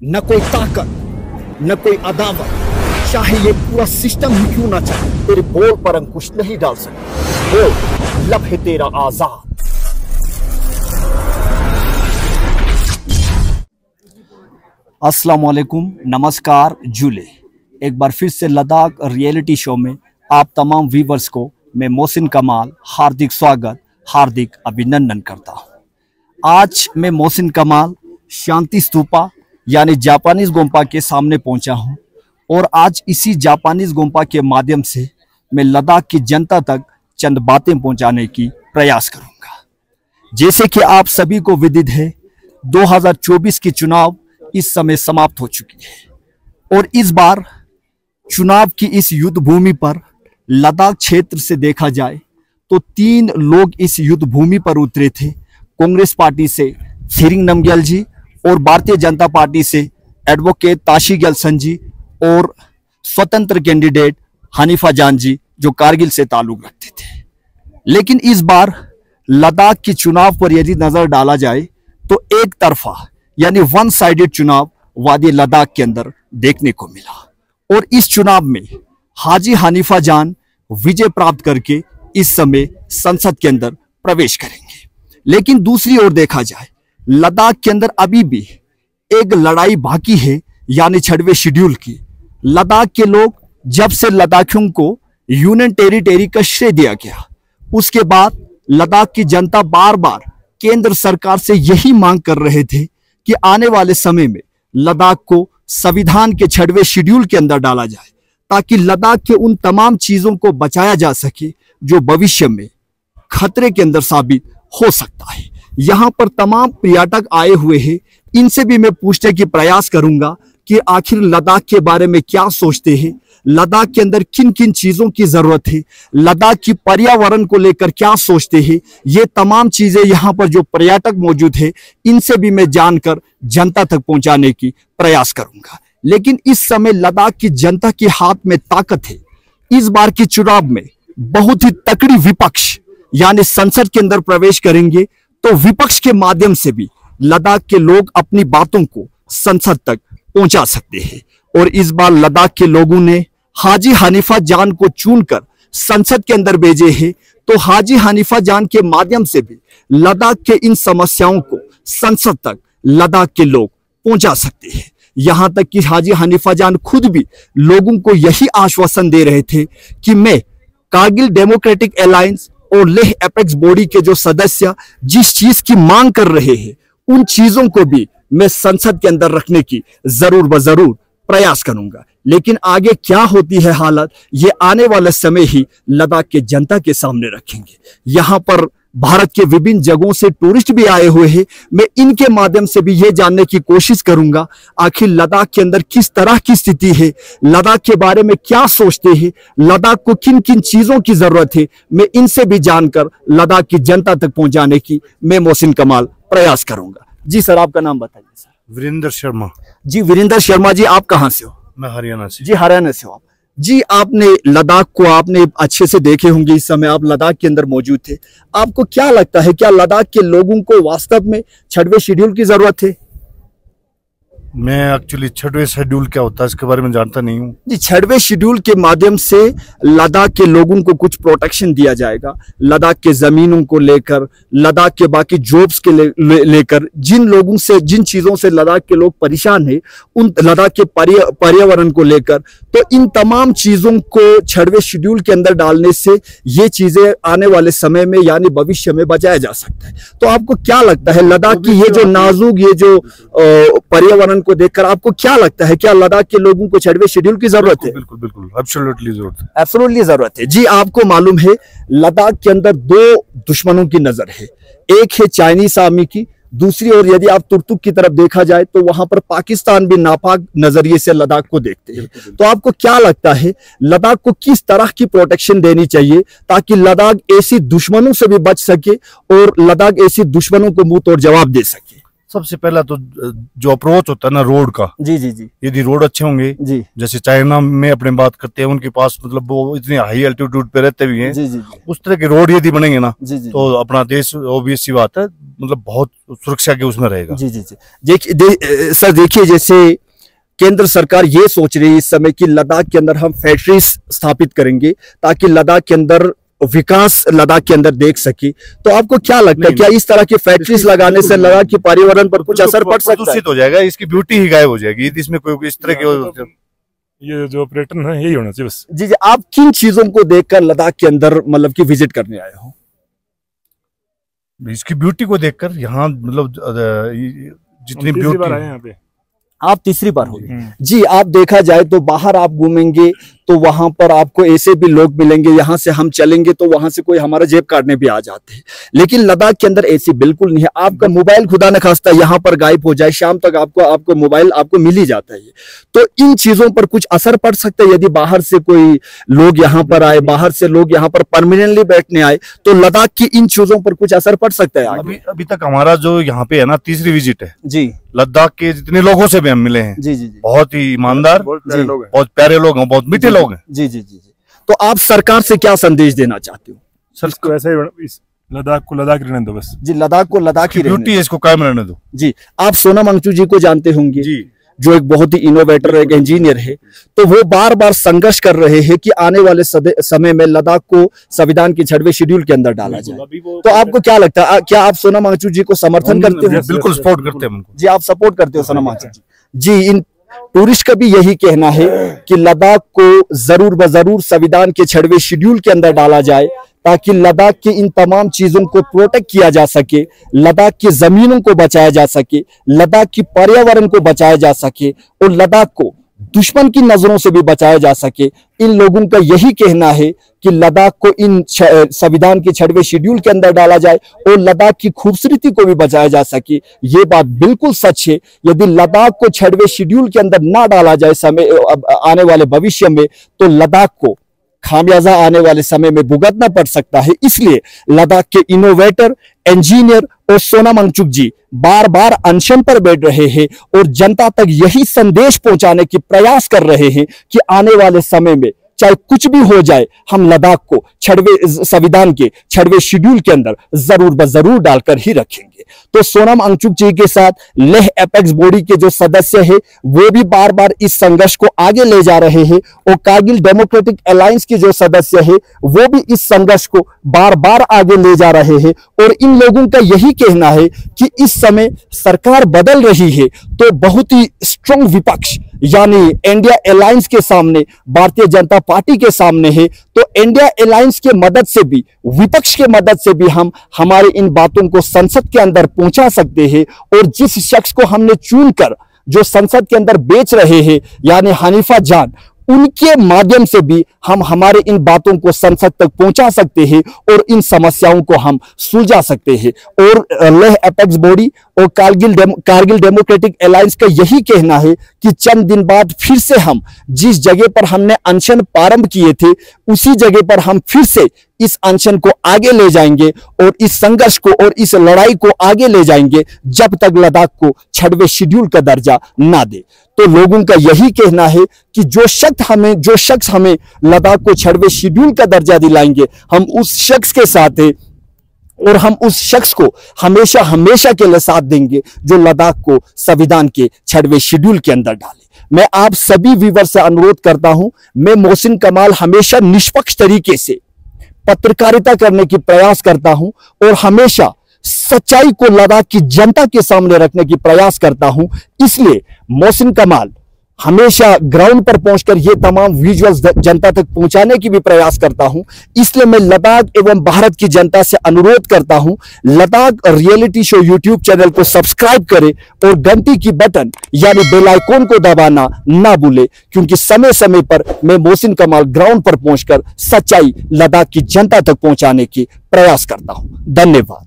न कोई ताकत, न कोई अदावत, चाहे ये पूरा सिस्टम ही क्यों ना चाहे, तेरे बोल पर अंकुश नहीं डाल सकते। बोल, लब है तेरा आजाद। अस्सलाम वालेकुम, नमस्कार जुले। एक बार फिर से लद्दाख रियलिटी शो में आप तमाम व्यूवर्स को मैं मोहसिन कमाल हार्दिक स्वागत, हार्दिक अभिनंदन करता हूं। आज मैं मोहसिन कमाल शांति स्तूपा यानी जापानीज गोम्पा के सामने पहुंचा हूं और आज इसी जापानीज गोम्पा के माध्यम से मैं लद्दाख की जनता तक चंद बातें पहुंचाने की प्रयास करूंगा। जैसे कि आप सभी को विदित है, 2024 की चुनाव इस समय समाप्त हो चुकी है और इस बार चुनाव की इस युद्ध भूमि पर लद्दाख क्षेत्र से देखा जाए तो 3 लोग इस युद्ध भूमि पर उतरे थे। कांग्रेस पार्टी से त्सिरिंग नामग्याल जी और भारतीय जनता पार्टी से एडवोकेट ताशी ग्याल्सन जी और स्वतंत्र कैंडिडेट हनीफा जान जी जो कारगिल से ताल्लुक रखते थे। लेकिन इस बार लद्दाख की चुनाव पर यदि नजर डाला जाए तो एक तरफा यानी वन साइडेड चुनाव वादी लद्दाख के अंदर देखने को मिला और इस चुनाव में हाजी हनीफा जान विजय प्राप्त करके इस समय संसद के अंदर प्रवेश करेंगे। लेकिन दूसरी ओर देखा जाए लद्दाख के अंदर अभी भी एक लड़ाई बाकी है यानी 6वें शेड्यूल की। लद्दाख के लोग जब से लद्दाखियों को यूनियन टेरिटरी का श्रेय दिया गया, उसके बाद लद्दाख की जनता बार बार केंद्र सरकार से यही मांग कर रहे थे कि आने वाले समय में लद्दाख को संविधान के 6वें शेड्यूल के अंदर डाला जाए ताकि लद्दाख के उन तमाम चीजों को बचाया जा सके जो भविष्य में खतरे के अंदर साबित हो सकता है। यहाँ पर तमाम पर्यटक आए हुए हैं, इनसे भी मैं पूछने की प्रयास करूंगा कि आखिर लद्दाख के बारे में क्या सोचते हैं, लद्दाख के अंदर किन किन चीजों की जरूरत है, लद्दाख की पर्यावरण को लेकर क्या सोचते हैं। ये तमाम चीजें यहाँ पर जो पर्यटक मौजूद है इनसे भी मैं जानकर जनता तक पहुंचाने की प्रयास करूंगा। लेकिन इस समय लद्दाख की जनता के हाथ में ताकत है। इस बार के चुनाव में बहुत ही तकड़ी विपक्ष यानी संसद के अंदर प्रवेश करेंगे तो विपक्ष के माध्यम से भी लद्दाख के लोग अपनी बातों को संसद तक पहुंचा सकते हैं। और इस बार लद्दाख के लोगों ने हाजी हनीफा जान को चुनकर संसद के अंदर भेजे हैं तो हाजी हनीफा जान के माध्यम से भी लद्दाख के इन समस्याओं को संसद तक लद्दाख के लोग पहुंचा सकते हैं। यहां तक कि हाजी हनीफा जान खुद भी लोगों को यही आश्वासन दे रहे थे कि मैं कारगिल डेमोक्रेटिक अलायंस और लेह एपेक्स बॉडी के जो सदस्य जिस चीज की मांग कर रहे हैं उन चीजों को भी मैं संसद के अंदर रखने की जरूर ब जरूर प्रयास करूंगा। लेकिन आगे क्या होती है हालत, ये आने वाले समय ही लद्दाख के जनता के सामने रखेंगे। यहाँ पर भारत के विभिन्न जगहों से टूरिस्ट भी आए हुए हैं, मैं इनके माध्यम से भी ये जानने की कोशिश करूंगा आखिर लद्दाख के अंदर किस तरह की स्थिति है, लद्दाख के बारे में क्या सोचते हैं, लद्दाख को किन किन चीजों की जरूरत है। मैं इनसे भी जानकर लद्दाख की जनता तक पहुंचाने की मैं मोहसिन कमाल प्रयास करूंगा। जी सर, आपका नाम बताइए सर। वीरेंद्र शर्मा। जी वीरेंद्र शर्मा जी, आप कहाँ से हो? मैं हरियाणा से। जी हरियाणा से हो आप। जी आपने लद्दाख को आपने अच्छे से देखे होंगे, इस समय आप लद्दाख के अंदर मौजूद थे। आपको क्या लगता है, क्या लद्दाख के लोगों को वास्तव में 6वें शेड्यूल की जरूरत है? मैं एक्चुअली 6वें शेड्यूल क्या होता है इसके बारे में जानता नहीं हूँ। जी 6वें शेड्यूल के माध्यम से लद्दाख के लोगों को कुछ प्रोटेक्शन दिया जाएगा, लद्दाख के जमीनों को लेकर, लद्दाख के बाकी जॉब्स के लेकर जिन लोगों से जिन चीजों से लद्दाख के लोग परेशान हैं उन लद्दाख के पर्यावरण को लेकर, तो इन तमाम चीजों को 6वें शेड्यूल के अंदर डालने से ये चीजें आने वाले समय में यानी भविष्य में बचाया जा सकता है। तो आपको क्या लगता है लद्दाख की ये जो नाजुक ये जो पर्यावरण को देखकर आपको क्या लगता है, क्या लद्दाख के लोगों को 6वें शेड्यूल की जरूरत है? बिल्कुल बिल्कुल, एब्सोल्युटली जरूरत है, एब्सोल्युटली जरूरत है। जी आपको मालूम है लद्दाख के अंदर 2 दुश्मनों की नजर है, एक है चाइनीज आर्मी की, दूसरी ओर यदि आप तुर्तुक की तरफ देखा जाए तो वहां पर पाकिस्तान भी नापाक नजरिए से लद्दाख को देखते हैं। तो आपको क्या लगता है लद्दाख को किस तरह की प्रोटेक्शन देनी चाहिए ताकि लद्दाख ऐसी दुश्मनों से भी बच सके और लद्दाख ऐसी दुश्मनों को मुंह तोड़ जवाब दे सके? सबसे पहला तो जो अप्रोच होता है ना रोड का, जी जी जी यदि रोड अच्छे होंगे, जी जैसे चाइना में अपने बात करते हैं, उनके पास मतलब वो इतने हाई एल्टीट्यूड पे रहते भी हैं, जी जी जी उस तरह के रोड यदि बनेंगे ना जी जी तो अपना देश ऑब्वियस सी बात है मतलब बहुत सुरक्षा के उसमें रहेगा। जी जी जी देखिए सर, देखिए जैसे केंद्र सरकार ये सोच रही है इस समय कि लद्दाख के अंदर हम फैक्ट्रीज स्थापित करेंगे ताकि लद्दाख के अंदर विकास लद्दाख के अंदर देख सके। तो आपको क्या लगता है, क्या इस तरह की फैक्ट्रीज लगाने से लद्दाख के पर्यावरण पर कुछ असर पड़ सकता है? प्रदूषित हो जाएगा, इसकी ब्यूटी ही गायब हो जाएगी, इसमें कोई इस तरह के ये जो पर्यटन है यही होना चाहिए बस। जी जी, आप किन चीजों को देखकर लद्दाख के अंदर मतलब कि विजिट करने आए हो? इसकी ब्यूटी को देखकर यहाँ मतलब जितनी ब्यूटी आए यहाँ पे। आप तीसरी बार हो जी। आप देखा जाए तो बाहर आप घूमेंगे तो वहां पर आपको ऐसे भी लोग मिलेंगे, यहाँ से हम चलेंगे तो वहां से कोई हमारा जेब काटने भी आ जाते हैं, लेकिन लद्दाख के अंदर ऐसी बिल्कुल नहीं है। आपका मोबाइल खुदा न खास्ता यहाँ पर गायब हो जाए, शाम तक आपको मोबाइल आपको मिल ही जाता है। तो इन चीजों पर कुछ असर पड़ सकता है यदि बाहर से कोई लोग यहाँ पर आए, बाहर से लोग यहाँ पर परमानेंटली बैठने आए, तो लद्दाख की इन चीजों पर कुछ असर पड़ सकता है? अभी तक हमारा जो यहाँ पे है ना तीसरी विजिट है जी। लद्दाख के जितने लोगों से भी हम मिले हैं जी जी जी बहुत ही ईमानदार, बहुत प्यारे लोग हैं, बहुत मीठे लोग हैं। जी जी जी जी। तो आप सरकार से क्या संदेश देना चाहते हो? सर इसको ऐसे ही इस लद्दाख को लद्दाख रहने दो बस। जी, लद्दाख को लद्दाख ही ब्यूटी है, इसको कायम रहने दो। जी, आप सोनम वांगचुक जी को जानते होंगे जी, जो एक बहुत ही इनोवेटर एक इंजीनियर है। तो वो बार बार संघर्ष कर रहे हैं कि आने वाले समय में लद्दाख को संविधान के 6वें शेड्यूल के अंदर डाला जाए। तो आपको क्या लगता है, क्या आप सोनम वांगचुक जी को समर्थन करते हो? बिल्कुल सपोर्ट करते हैं उनको। जी, आप सपोर्ट करते हो सोनम वांगचुक जी। इन टूरिस्ट का भी यही कहना है कि लद्दाख को जरूर बजरूर संविधान के 6वें शेड्यूल के अंदर डाला जाए ताकि लद्दाख की इन तमाम चीजों को प्रोटेक्ट किया जा सके, लद्दाख की जमीनों को बचाया जा सके, लद्दाख की पर्यावरण को बचाया जा सके और लद्दाख को दुश्मन की नजरों से भी बचाया जा सके। इन लोगों का यही कहना है कि लद्दाख को इन संविधान के 6वें शेड्यूल के अंदर डाला जाए और लद्दाख की खूबसूरती को भी बचाया जा सके। ये बात बिल्कुल सच है। यदि लद्दाख को 6वें शेड्यूल के अंदर ना डाला जाए समय आने वाले भविष्य में, तो लद्दाख को खामियाजा आने वाले समय में भुगतना पड़ सकता है। इसलिए लद्दाख के इनोवेटर, इंजीनियर और सोनम वांगचुक जी बार बार अनशन पर बैठ रहे हैं और जनता तक यही संदेश पहुंचाने की प्रयास कर रहे हैं कि आने वाले समय में चाहे कुछ भी हो जाए, हम लद्दाख को 6वें संविधान के 6वें शेड्यूल के अंदर जरूर बजरूर डालकर ही रखेंगे। तो सोनम वांगचुक जी के साथ लेह एपेक्स बॉडी के जो सदस्य हैं वो भी बार बार इस संघर्ष को आगे ले जा रहे हैं और कारगिल डेमोक्रेटिक अलायंस के जो सदस्य हैं वो भी इस संघर्ष को बार बार आगे ले जा रहे हैं। और इन लोगों का यही कहना है कि इस समय सरकार बदल रही है तो बहुत ही स्ट्रॉन्ग विपक्ष यानी इंडिया अलायंस के सामने, भारतीय जनता पार्टी के सामने है। तो इंडिया अलायंस के मदद से भी, विपक्ष के मदद से भी हम हमारी इन बातों को संसद के अंदर पहुंचा सकते हैं। और जिस शख्स को हमने चुनकर जो संसद के अंदर बेच रहे हैं यानी हनीफा जान, उनके माध्यम से भी हम हमारे इन बातों को संसद तक पहुंचा सकते हैं और इन समस्याओं को हम सुलझा सकते हैं। और लेह एपेक्स बॉडी और कारगिल डेमोक्रेटिक अलायंस का यही कहना है कि चंद दिन बाद फिर से हम जिस जगह पर हमने अनशन प्रारंभ किए थे उसी जगह पर हम फिर से इस अनशन को आगे ले जाएंगे और इस संघर्ष को और इस लड़ाई को आगे ले जाएंगे जब तक लद्दाख को 6वें शेड्यूल का दर्जा ना दे। तो लोगों का यही कहना है कि जो शख्स हमें लद्दाख को 6वें शेड्यूल का दर्जा दिलाएंगे, हम उस शख्स के साथ हैं और हम उस शख्स को हमेशा हमेशा के लिए साथ देंगे जो लद्दाख को संविधान के 6वें शेड्यूल के अंदर डाले। मैं आप सभी व्यूअर से अनुरोध करता हूं, मैं मोहसिन कमाल हमेशा निष्पक्ष तरीके से पत्रकारिता करने की प्रयास करता हूं और हमेशा सच्चाई को लद्दाख की जनता के सामने रखने की प्रयास करता हूं। इसलिए मोहसिन कमाल हमेशा ग्राउंड पर पहुंचकर ये तमाम विजुअल्स जनता तक पहुंचाने की भी प्रयास करता हूं। इसलिए मैं लद्दाख एवं भारत की जनता से अनुरोध करता हूं, Ladakh reality show YouTube channel को सब्सक्राइब करें और घंटी की बटन यानी बेल आइकॉन को दबाना ना भूले, क्योंकि समय समय पर मैं मोहसिन कमाल ग्राउंड पर पहुंचकर सच्चाई लद्दाख की जनता तक पहुंचाने की प्रयास करता हूं। धन्यवाद।